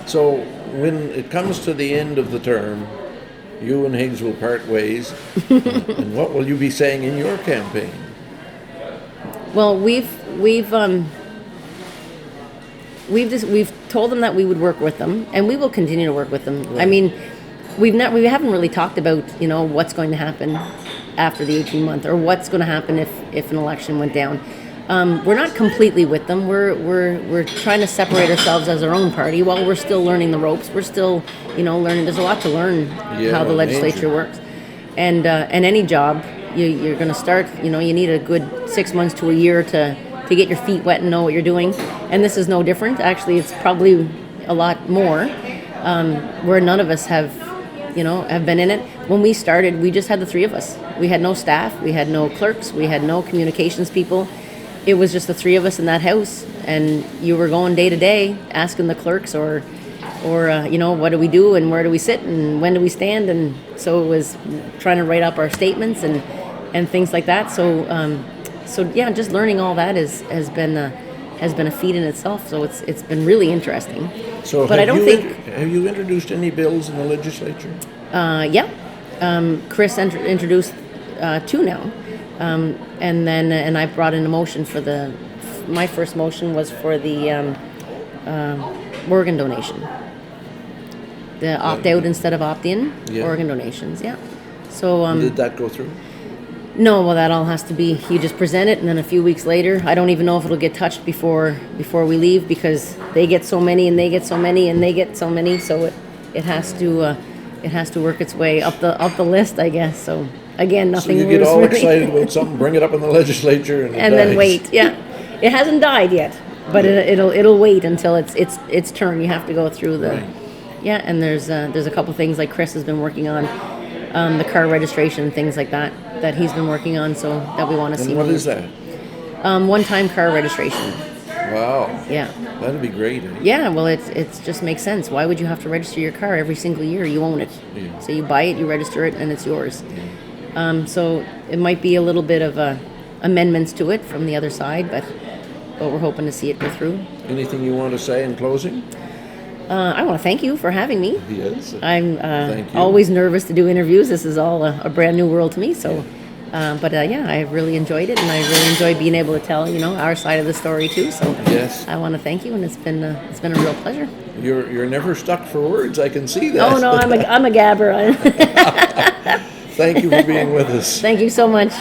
So when it comes to the end of the term, you and Higgs will part ways. And what will you be saying in your campaign? Well, we've told them that we would work with them, and we will continue to work with them. Right. I mean, we haven't really talked about what's going to happen after the 18-month or what's going to happen if an election went down. We're not completely with them. We're trying to separate ourselves as our own party while we're still learning the ropes. We're still learning. There's a lot to learn how the legislature works, and any job you're going to start. You need a good 6 months to a year to get your feet wet and know what you're doing. And this is no different. Actually, it's probably a lot more, where none of us have been in it. When we started, we just had the three of us. We had no staff, we had no clerks, we had no communications people. It was just the three of us in that house, and you were going day to day asking the clerks or what do we do and where do we sit and when do we stand, and so it was trying to write up our statements and things like that. So yeah, just learning all that has been a feat in itself. So it's been really interesting. So, but have you introduced any bills in the legislature? Yeah, Chris introduced two now, and I brought in a motion for my first motion was for the organ donation, the opt out instead of opt in, organ donations. Yeah. So did that go through? No, well, that all has to be, you just present it, and then a few weeks later, I don't even know if it'll get touched before we leave, because they get so many, and they get so many, and they get so many, so it has to work its way up the list, I guess. So again, nothing. So you get all excited about something, bring it up in the legislature, and then wait. Yeah, it hasn't died yet, but it'll wait until its turn. You have to go through the. Right. Yeah, and there's a couple things like Chris has been working on. The car registration and things like that he's been working on, so that we want to see. And what is that? One-time car registration. Wow. Yeah. That'd be great. Eh? Yeah, well, it just makes sense. Why would you have to register your car every single year? You own it. Yeah. So you buy it, you register it, and it's yours. Yeah. So it might be a little bit of amendments to it from the other side, but we're hoping to see it go through. Anything you want to say in closing? I want to thank you for having me. Yes. I'm always nervous to do interviews. This is all a brand new world to me. So, but I really enjoyed it, and I really enjoy being able to tell our side of the story too. So yes, I want to thank you, and it's been a real pleasure. You're never stuck for words. I can see that. Oh no, I'm a gabber. Thank you for being with us. Thank you so much.